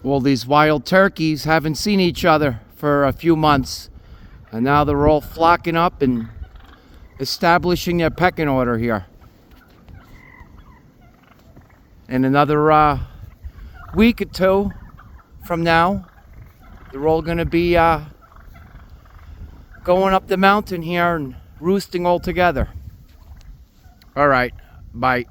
Well, these wild turkeys haven't seen each other for a few months, and now they're all flocking up and establishing their pecking order here. In another week or two from now, they're all going to be going up the mountain here and roosting all together. All right, bye.